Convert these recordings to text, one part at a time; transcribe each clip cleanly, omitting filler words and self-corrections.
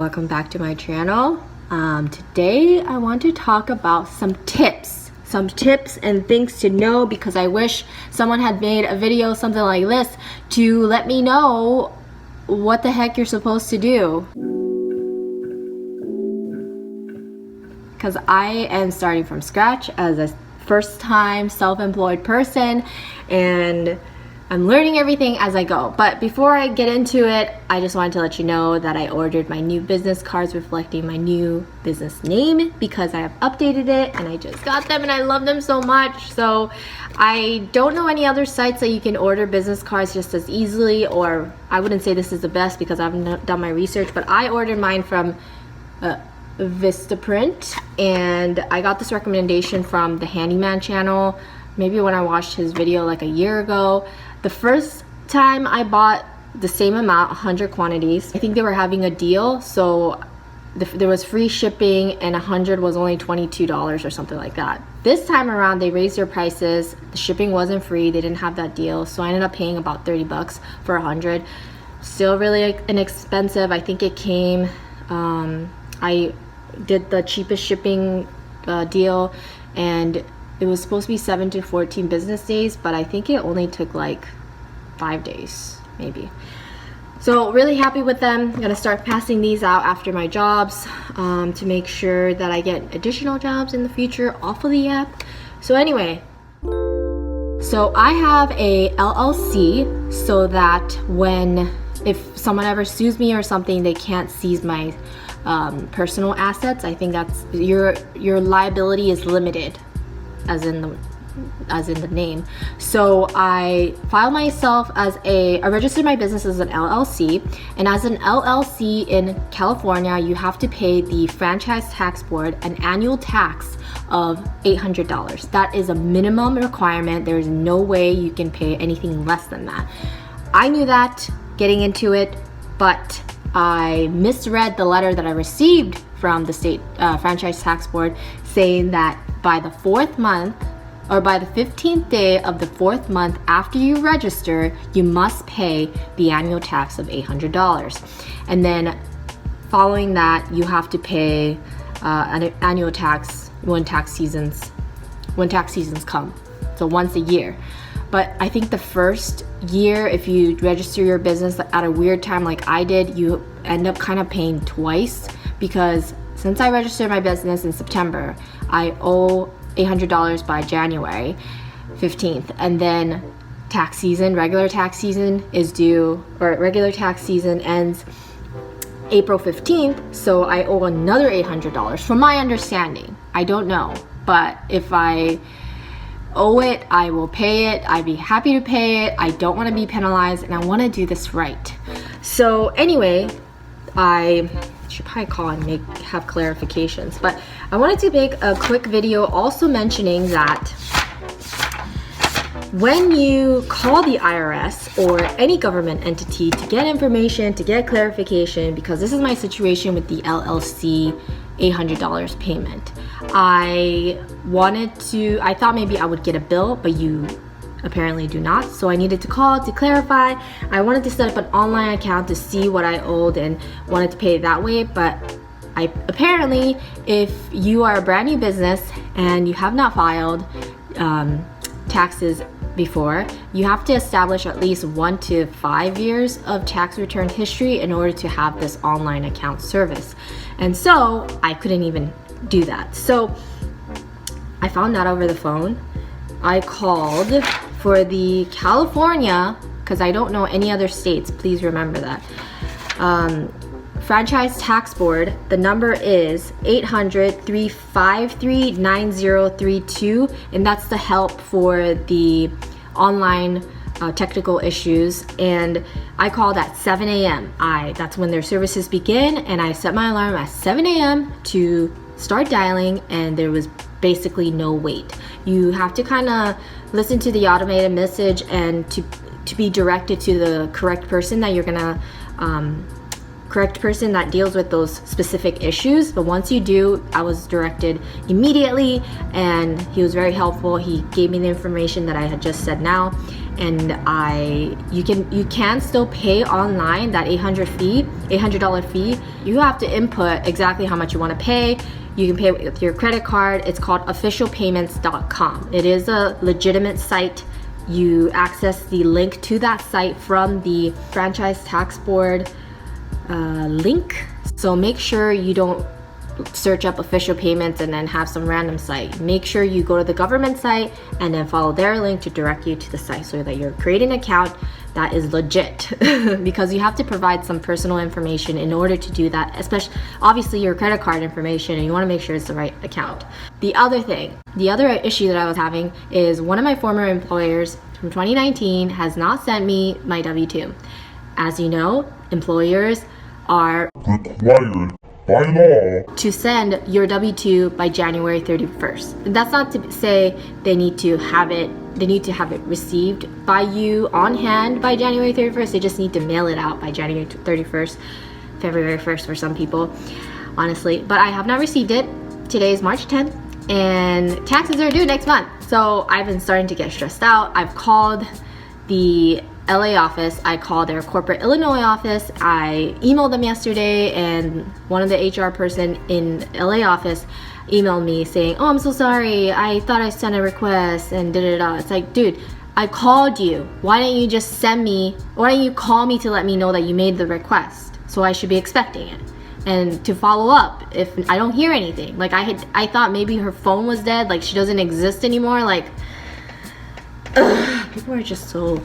Welcome back to my channel. Today I want to talk about some tips and things to know, because I wish someone had made a video something like this to let me know what the heck you're supposed to do, because I am starting from scratch as a first-time self-employed person and I'm learning everything as I go. But before I get into it, I just wanted to let you know that I ordered my new business cards reflecting my new business name, because I have updated it and I just got them and I love them so much. So I don't know any other sites that you can order business cards just as easily, or I wouldn't say this is the best because I haven't done my research, but I ordered mine from Vistaprint, and I got this recommendation from the Handyman channel, maybe when I watched his video like a year ago. The first time I bought the same amount, 100 quantities, I think they were having a deal, so there was free shipping and 100 was only $22 or something like that. This time around they raised their prices, the shipping wasn't free, they didn't have that deal, so I ended up paying about 30 bucks for 100. Still really inexpensive. I think it came, I did the cheapest shipping deal, and it was supposed to be 7 to 14 business days, but I think it only took like 5 days, maybe. So really happy with them. I'm gonna start passing these out after my jobs to make sure that I get additional jobs in the future off of the app. So anyway, so I have a LLC so that if someone ever sues me or something, they can't seize my personal assets. I think that's your liability is limited, as in the name. So I filed myself I registered my business as an LLC, and as an LLC in California, you have to pay the Franchise Tax Board an annual tax of $800. That is a minimum requirement. There is no way you can pay anything less than that. I knew that getting into it, but I misread the letter that I received from the state Franchise Tax Board saying that by the 4th month, or by the 15th day of the 4th month after you register, you must pay the annual tax of $800. And then following that, you have to pay an annual tax when tax seasons come. So once a year. But I think the first year, if you register your business at a weird time like I did, you end up kind of paying twice, because since I registered my business in September, I owe $800 by January 15th, and then regular tax season ends April 15th, so I owe another $800 from my understanding. I don't know, but if I owe it, I will pay it. I'd be happy to pay it. I don't want to be penalized, and I want to do this right. So anyway, I should probably call and have clarifications, but I wanted to make a quick video also mentioning that when you call the IRS or any government entity to get information, to get clarification, because this is my situation with the LLC $800 payment, I thought maybe I would get a bill, but you apparently do not. So I needed to call to clarify. I wanted to set up an online account to see what I owed and wanted to pay it that way, but apparently if you are a brand new business and you have not filed taxes before, you have to establish at least 1 to 5 years of tax return history in order to have this online account service. And so I couldn't even do that. So I found that over the phone. I called for the California, because I don't know any other states, please remember that, Franchise Tax Board. The number is 800-353-9032, and that's the help for the online technical issues. And I called at 7 a.m. That's when their services begin, and I set my alarm at 7 a.m. to start dialing, and there was basically no wait. You have to kind of listen to the automated message and to be directed to the correct person that you're gonna correct person that deals with those specific issues. But once you do, I was directed immediately, and he was very helpful. He gave me the information that I had just said now, and you can still pay online that $800 fee. You have to input exactly how much you want to pay. You can pay with your credit card. It's called officialpayments.com. It is a legitimate site. You access the link to that site from the Franchise Tax Board link. So make sure you don't search up official payments and then have some random site. Make sure you go to the government site and then follow their link to direct you to the site so that you're creating an account that is legit because you have to provide some personal information in order to do that, especially obviously your credit card information, and you want to make sure it's the right account. The other issue that I was having is one of my former employers from 2019 has not sent me my W-2. As you know, employers are required by law to send your W-2 by January 31st. That's not to say they need to have it received by you on hand by January 31st. They just need to mail it out by January 31st, February 1st for some people, honestly. But I have not received it. Today is March 10th and taxes are due next month. So I've been starting to get stressed out. I've called the LA office, I called their corporate Illinois office, I emailed them yesterday, and one of the HR person in LA office emailed me saying, oh, I'm so sorry, I thought I sent a request and da-da-da. It's like, dude, I called you. Why don't you call me to let me know that you made the request? So I should be expecting it. And to follow up if I don't hear anything. Like I thought maybe her phone was dead, like she doesn't exist anymore. Like, people are just so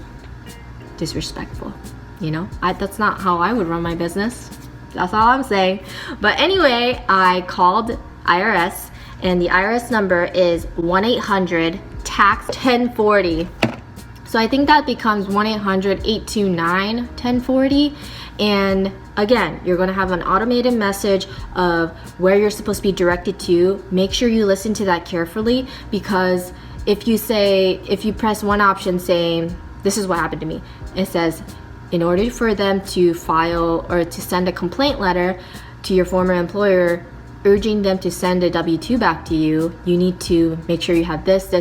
disrespectful, you know? That's not how I would run my business. That's all I'm saying. But anyway, I called IRS, and the IRS number is 1-800-TAX-1040. So I think that becomes 1-800-829-1040. And again, you're going to have an automated message of where you're supposed to be directed to. Make sure you listen to that carefully, because if you press one option saying, this is what happened to me. It says, in order for them to file or to send a complaint letter to your former employer urging them to send a W-2 back to you, you need to make sure you have this.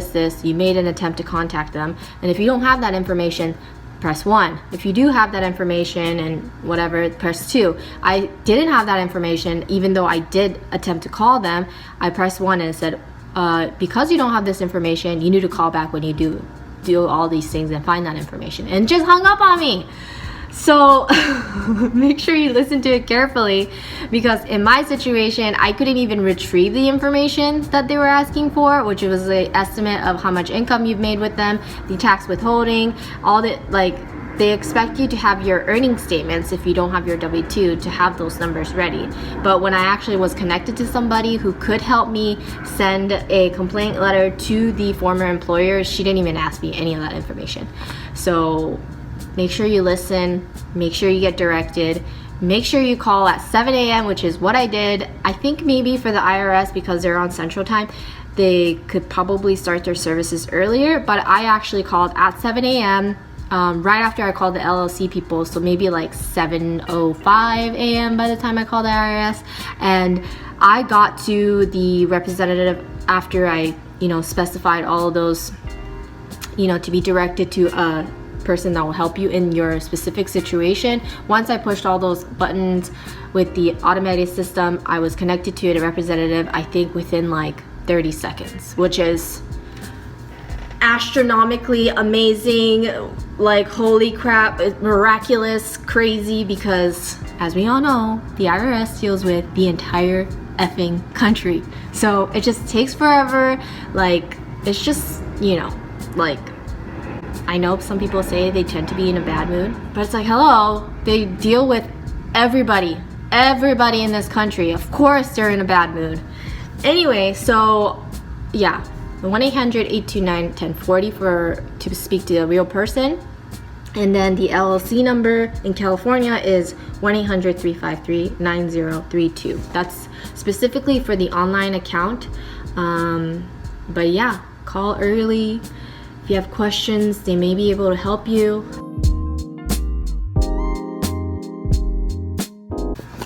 You made an attempt to contact them. And if you don't have that information, press 1. If you do have that information and whatever, press 2. I didn't have that information, even though I did attempt to call them. I pressed 1 and it said, because you don't have this information, you need to call back when you do all these things and find that information, and just hung up on me. So make sure you listen to it carefully, because in my situation, I couldn't even retrieve the information that they were asking for, which was the estimate of how much income you've made with them, the tax withholding, all that. Like, they expect you to have your earning statements if you don't have your W-2 to have those numbers ready. But when I actually was connected to somebody who could help me send a complaint letter to the former employer, she didn't even ask me any of that information. So make sure you listen, make sure you get directed, make sure you call at 7 a.m., which is what I did. I think maybe for the IRS, because they're on Central Time, they could probably start their services earlier, but I actually called at 7 a.m. Right after I called the LLC people, so maybe like 7:05 a.m. by the time I called the IRS, and I got to the representative after I, specified all of those, to be directed to a person that will help you in your specific situation. Once I pushed all those buttons with the automated system, I was connected to a representative, I think within like 30 seconds, which is astronomically amazing, like holy crap, miraculous, crazy, because as we all know, the IRS deals with the entire effing country. So it just takes forever. Like, it's just, like, I know some people say they tend to be in a bad mood, but it's like, hello, they deal with everybody in this country. Of course they're in a bad mood. Anyway, so yeah, 1-800-829-1040 to speak to a real person. And then the LLC number in California is 1-800-353-9032. That's specifically for the online account. But yeah, call early. If you have questions, they may be able to help you.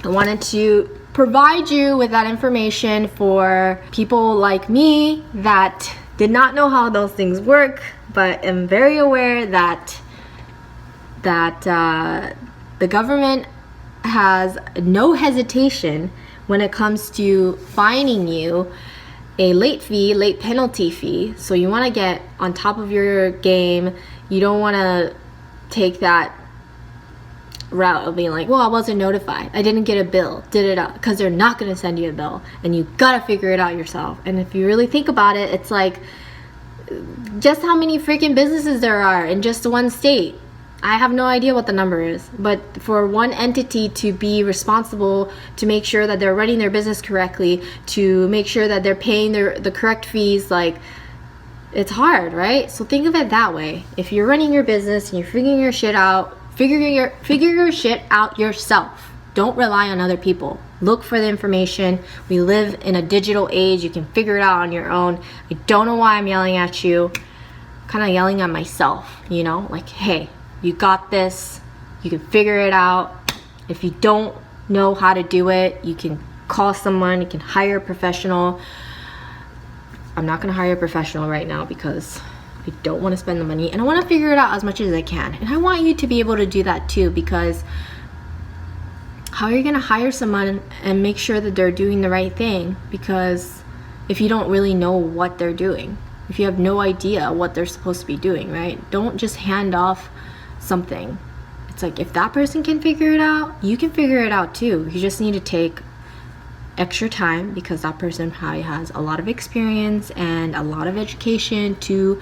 I wanted to provide you with that information for people like me that did not know how those things work, but am very aware that the government has no hesitation when it comes to fining you a late penalty fee. So you want to get on top of your game. You don't want to take that route of being like, well, I wasn't notified, I didn't get a bill, because they're not going to send you a bill, and you gotta figure it out yourself. And if you really think about it, it's like, just how many freaking businesses there are in just one state. I have no idea what the number is, but for one entity to be responsible to make sure that they're running their business correctly, to make sure that they're paying the correct fees, like, it's hard, right? So think of it that way. If you're running your business and you're figuring your shit out, figure your shit out yourself. Don't rely on other people. Look for the information. We live in a digital age. You can figure it out on your own. I don't know why I'm yelling at you. I'm kind of yelling at myself, you know, like, hey, you got this. You can figure it out. If you don't know how to do it, you can call someone. You can hire a professional. I'm not going to hire a professional right now because I don't want to spend the money, and I want to figure it out as much as I can. And I want you to be able to do that too, because how are you going to hire someone and make sure that they're doing the right thing? Because if you don't really know what they're doing, if you have no idea what they're supposed to be doing, right? Don't just hand off something. It's like, if that person can figure it out, you can figure it out too. You just need to take extra time, because that person probably has a lot of experience and a lot of education to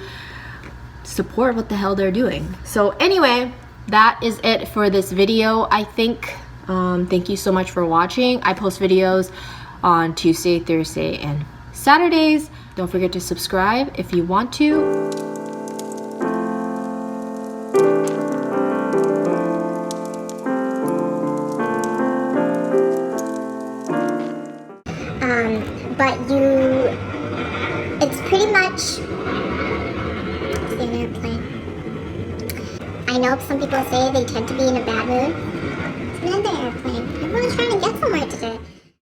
support what the hell they're doing. So anyway, that is it for this video, I think. Thank you so much for watching. I post videos on Tuesday, Thursday, and Saturdays. Don't forget to subscribe if you want to. But it's pretty much, see an airplane. I know some people say they tend to be in a bad mood.